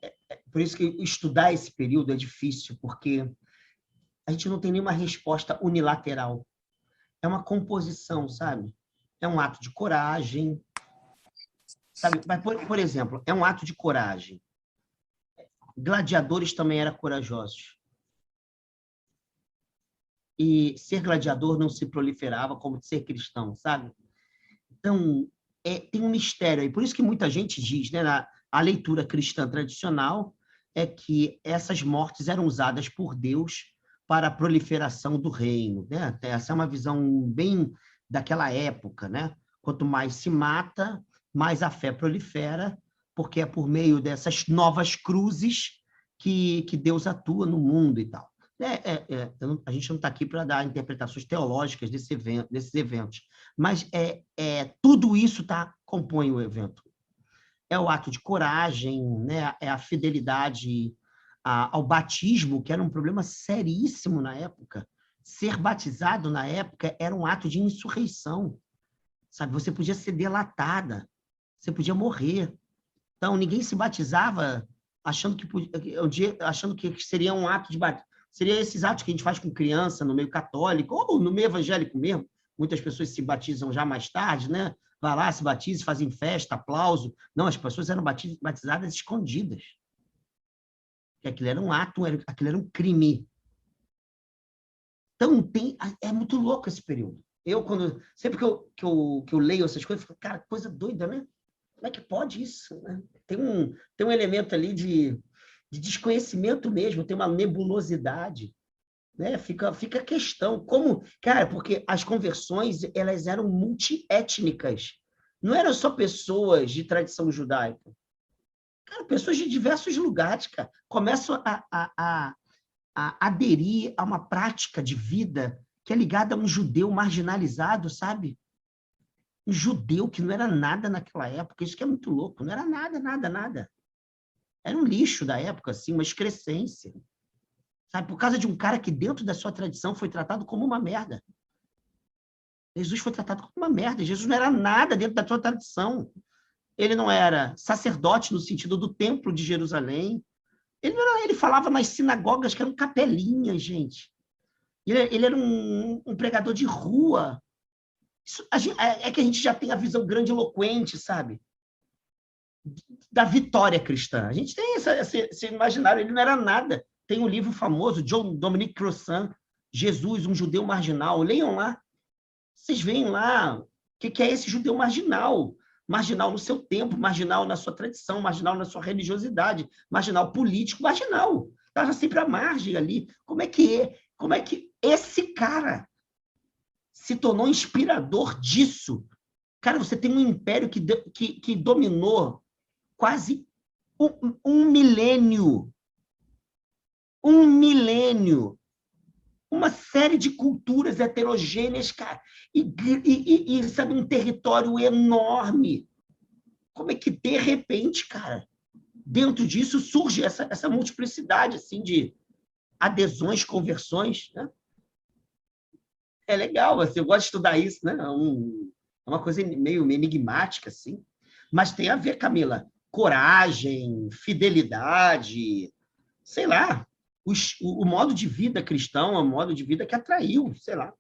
por isso que estudar esse período é difícil, porque a gente não tem nenhuma resposta unilateral. É uma composição, sabe? É um ato de coragem, sabe? Mas, por exemplo, é um ato de coragem. Gladiadores também eram corajosos. E ser gladiador não se proliferava como ser cristão, sabe? Então, tem um mistério aí. Por isso que muita gente diz, né, a leitura cristã tradicional é que essas mortes eram usadas por Deus para a proliferação do reino, né? Essa é uma visão bem daquela época, né? Quanto mais se mata, mais a fé prolifera, porque é por meio dessas novas cruzes que Deus atua no mundo e tal. A gente não está aqui para dar interpretações teológicas desses eventos, mas tudo isso compõe o evento. É o ato de coragem, né? É a fidelidade ao batismo, que era um problema seríssimo na época. Ser batizado na época era um ato de insurreição, sabe? Você podia ser delatada, você podia morrer. Então, ninguém se batizava achando que seria um ato de batismo. Seria esses atos que a gente faz com criança no meio católico, ou no meio evangélico mesmo. Muitas pessoas se batizam já mais tarde, né? Vai lá, se batiza, fazem festa, aplauso. Não, as pessoas eram batizadas escondidas. Porque aquilo era um ato, aquilo era um crime. Então, é muito louco esse período. Sempre que eu leio essas coisas, eu fico, cara, coisa doida, né? Como é que pode isso? Né? Tem um elemento ali de desconhecimento mesmo, tem uma nebulosidade. Né? Fica a questão. Como, cara, porque as conversões elas eram multiétnicas. Não eram só pessoas de tradição judaica. Cara, pessoas de diversos lugares, cara, começam a aderir a uma prática de vida que é ligada a um judeu marginalizado, sabe? Um judeu que não era nada naquela época. Isso que é muito louco. Não era nada, nada, nada. Era um lixo da época, assim, uma excrescência. Sabe? Por causa de um cara que, dentro da sua tradição, foi tratado como uma merda. Jesus foi tratado como uma merda. Jesus não era nada dentro da sua tradição. Ele não era sacerdote no sentido do templo de Jerusalém. Ele falava nas sinagogas que eram capelinhas, gente. Ele era um pregador de rua. É que a gente já tem a visão grandiloquente, sabe? Da vitória cristã. A gente tem esse imaginário. Ele não era nada. Tem um livro famoso, John Dominic Crossan, Jesus, um judeu marginal. Leiam lá. Vocês veem lá o que é esse judeu marginal. Marginal no seu tempo, marginal na sua tradição, marginal na sua religiosidade, marginal político, marginal. Estava sempre à margem ali. Como é que esse cara se tornou inspirador disso? Cara, você tem um império que dominou quase um milênio. Um milênio. Uma série de culturas heterogêneas, cara, e sabe, um território enorme. Como é que, de repente, cara, dentro disso surge essa multiplicidade assim, de adesões, conversões, né? É legal, assim, eu gosto de estudar isso, né? É uma coisa meio enigmática, assim. Mas tem a ver, Camila, coragem, fidelidade, sei lá, o modo de vida cristão é um modo de vida que atraiu, sei lá.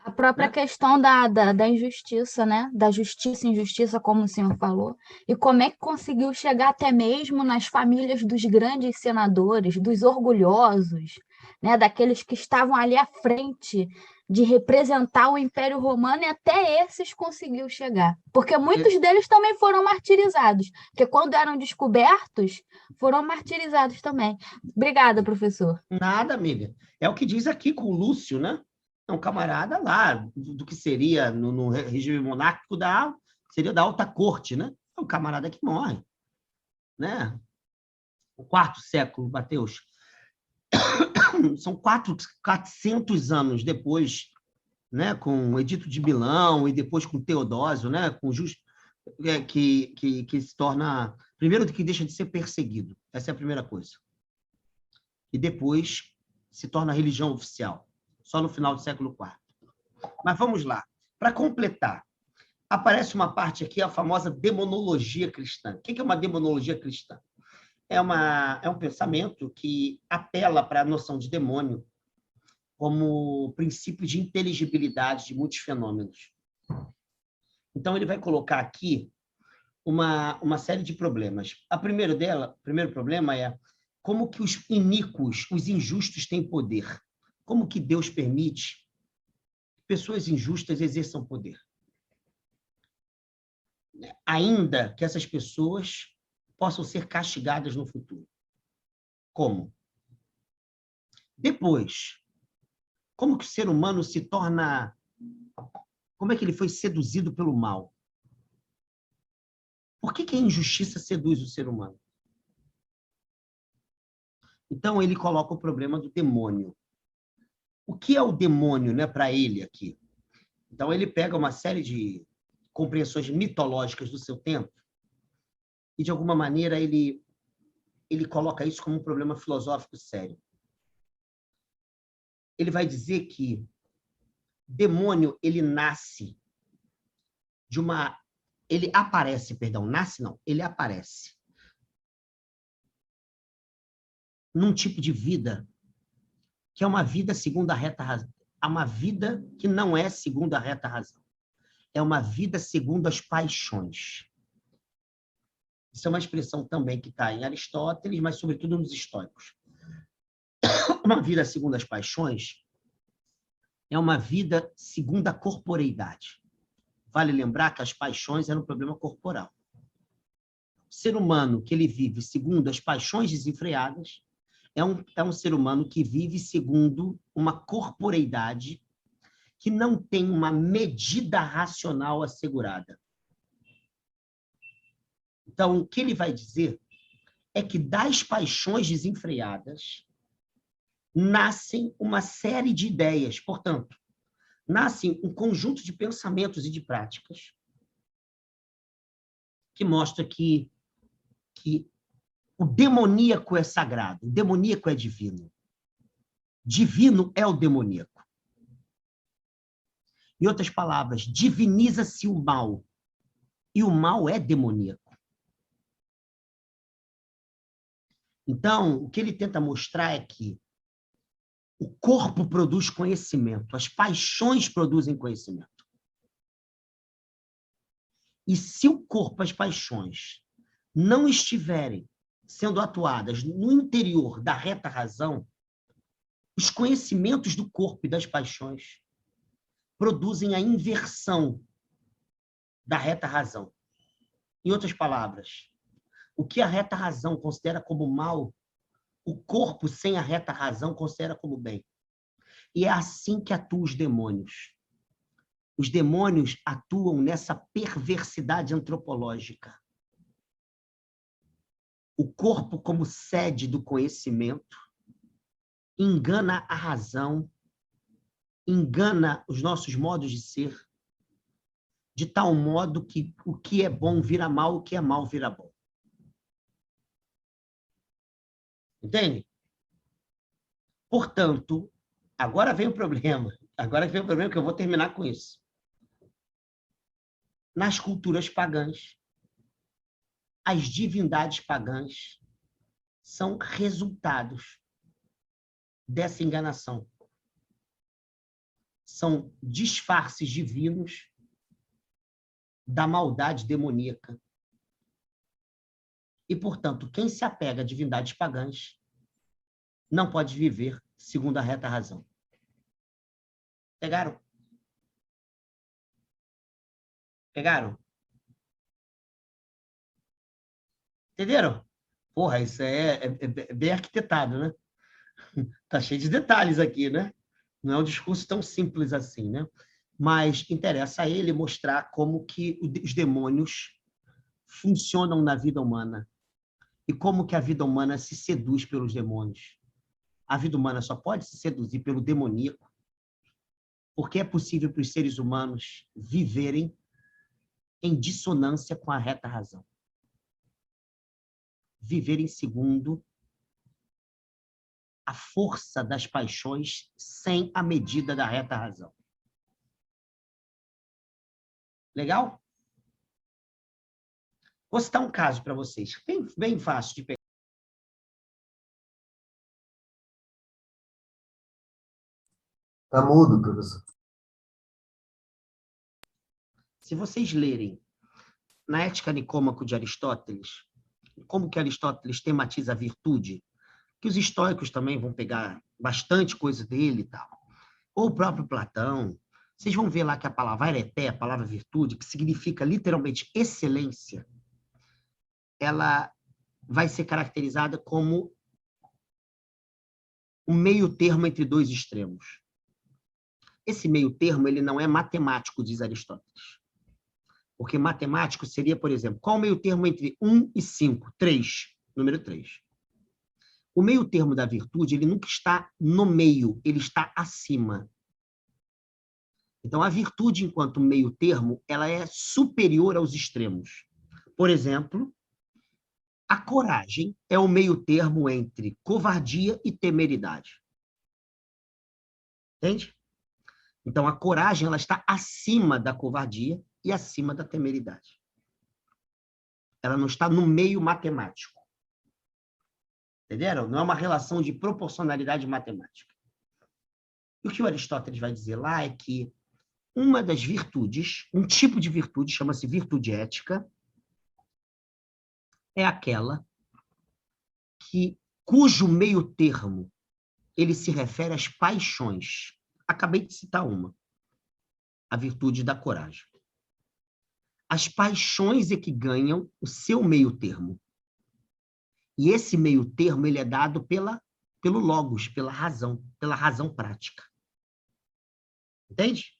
A própria Né? questão da injustiça, né? Da justiça e injustiça, como o senhor falou. E como é que conseguiu chegar até mesmo nas famílias dos grandes senadores, dos orgulhosos, né? Daqueles que estavam ali à frente de representar o Império Romano, e até esses conseguiu chegar. Porque muitos deles também foram martirizados. Porque quando eram descobertos, foram martirizados também. Obrigada, professor. Nada, amiga. É o que diz aqui com o Lúcio, né? É um camarada lá, do que seria no regime monárquico seria da alta corte, né? É um camarada que morre, né? O quarto século, Mateus. São 400 anos depois, né? Com o Edito de Milão e depois com Teodósio, né? Com Justo, que se torna primeiro que deixa de ser perseguido. Essa é a primeira coisa. E depois se torna religião oficial, só no final do século IV. Mas vamos lá. Para completar, aparece uma parte aqui, a famosa demonologia cristã. O que é uma demonologia cristã? É um pensamento que apela para a noção de demônio como princípio de inteligibilidade de muitos fenômenos. Então, ele vai colocar aqui uma série de problemas. O primeiro problema é como que os iníquos, os injustos têm poder. Como que Deus permite que pessoas injustas exerçam poder? ainda que essas pessoas possam ser castigadas no futuro. Como? Depois, como que o ser humano se torna... Como é que ele foi seduzido pelo mal? Por que a injustiça seduz o ser humano? Então, ele coloca o problema do demônio. O que é o demônio, né, para ele aqui? Então, ele pega uma série de compreensões mitológicas do seu tempo e, de alguma maneira, ele coloca isso como um problema filosófico sério. Ele vai dizer que demônio, ele nasce de uma... Ele aparece, perdão, nasce não, ele aparece num tipo de vida que é uma vida segundo a reta razão. É uma vida que não é segundo a reta razão. É uma vida segundo as paixões. Isso é uma expressão também que está em Aristóteles, mas sobretudo nos estoicos. Uma vida segundo as paixões é uma vida segundo a corporeidade. Vale lembrar que as paixões eram um problema corporal. O ser humano que ele vive segundo as paixões desenfreadas é um ser humano que vive segundo uma corporeidade que não tem uma medida racional assegurada. Então, o que ele vai dizer é que das paixões desenfreadas nascem uma série de ideias, portanto, nascem um conjunto de pensamentos e de práticas que mostra que o demoníaco é sagrado, o demoníaco é divino. Divino é o demoníaco. Em outras palavras, diviniza-se o mal, e o mal é demoníaco. Então, o que ele tenta mostrar é que o corpo produz conhecimento, as paixões produzem conhecimento. E se o corpo, as paixões, não estiverem sendo atuadas no interior da reta razão, os conhecimentos do corpo e das paixões produzem a inversão da reta razão. Em outras palavras, o que a reta razão considera como mal, o corpo sem a reta razão considera como bem. E é assim que atuam os demônios. Os demônios atuam nessa perversidade antropológica. O corpo, como sede do conhecimento, engana a razão, engana os nossos modos de ser, de tal modo que o que é bom vira mal, o que é mal vira bom. Entende? Portanto, agora vem o problema. Agora vem o problema que eu vou terminar com isso. Nas culturas pagãs, as divindades pagãs são resultados dessa enganação. São disfarces divinos da maldade demoníaca. E, portanto, quem se apega a divindades pagãs não pode viver segundo a reta razão. Pegaram? Pegaram? Entenderam? Porra, isso é bem arquitetado, né? Tá cheio de detalhes aqui, né? Não é um discurso tão simples assim, né? Mas interessa a ele mostrar como que os demônios funcionam na vida humana e como que a vida humana se seduz pelos demônios. A vida humana só pode se seduzir pelo demoníaco porque é possível para os seres humanos viverem em dissonância com a reta razão. Viverem segundo a força das paixões sem a medida da reta razão. Legal? Vou citar um caso para vocês, bem fácil de pegar. Tá mudo, professor. Se vocês lerem na Ética Nicômaco de Aristóteles, como que Aristóteles tematiza a virtude, que os estoicos também vão pegar bastante coisa dele e tal, ou o próprio Platão, Vocês vão ver lá que a palavra areté, a palavra virtude, que significa literalmente excelência, ela vai ser caracterizada como um meio termo entre dois extremos. Esse meio termo, ele não é matemático, diz Aristóteles. Porque matemático seria, por exemplo, qual o meio termo entre 1 e 5? 3, número 3. O meio termo da virtude, ele nunca está no meio, ele está acima. Então, a virtude, enquanto meio termo, ela é superior aos extremos. Por exemplo, a coragem é o meio termo entre covardia e temeridade. Entende? Então, a coragem ela está acima da covardia e acima da temeridade. Ela não está no meio matemático. Entenderam? Não é uma relação de proporcionalidade matemática. E o que o Aristóteles vai dizer lá é que uma das virtudes, um tipo de virtude, chama-se virtude ética, é aquela cujo meio termo ele se refere às paixões. Acabei de citar uma, a virtude da coragem. As paixões é que ganham o seu meio termo. E esse meio termo ele é dado pelo logos, pela razão prática. Entende?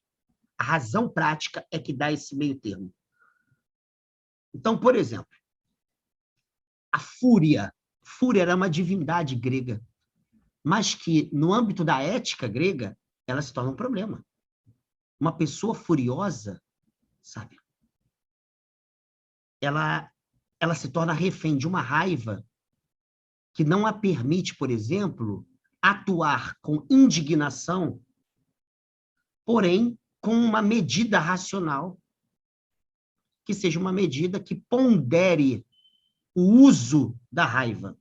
A razão prática é que dá esse meio termo. Então, por exemplo, a fúria. Fúria era uma divindade grega, mas que, no âmbito da ética grega, ela se torna um problema. Uma pessoa furiosa, sabe? Ela se torna refém de uma raiva que não a permite, por exemplo, atuar com indignação, porém com uma medida racional, que seja uma medida que pondere o uso da raiva.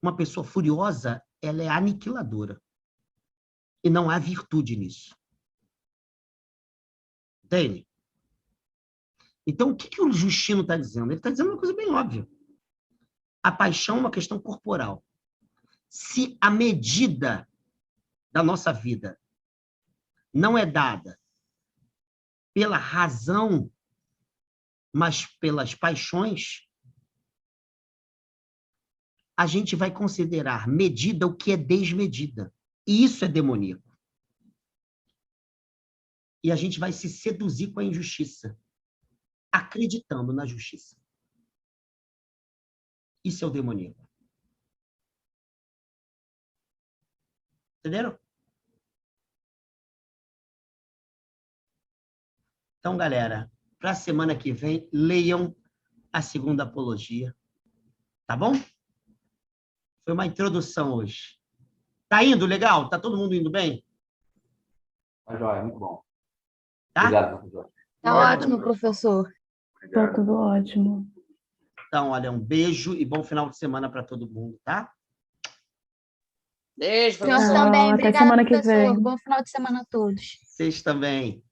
Uma pessoa furiosa, ela é aniquiladora. E não há virtude nisso. Entende? Então, o que o Justino está dizendo? Ele está dizendo uma coisa bem óbvia. A paixão é uma questão corporal. Se a medida da nossa vida não é dada pela razão, mas pelas paixões, a gente vai considerar medida o que é desmedida. E isso é demoníaco. E a gente vai se seduzir com a injustiça, acreditando na justiça. Isso é o demoníaco. Entenderam? Então, galera, para a semana que vem, leiam a segunda apologia. Tá bom? Foi uma introdução hoje. Tá indo legal? Tá todo mundo indo bem? Tá joia, muito bom. Tá? Obrigado, professor. Tá ótimo, professor. Tá tudo ótimo. Então, olha, um beijo e bom final de semana para todo mundo, tá? Beijo, Senhor professor. Tchau, também. até Obrigada, semana que professor. vem. Bom final de semana a todos. Vocês também.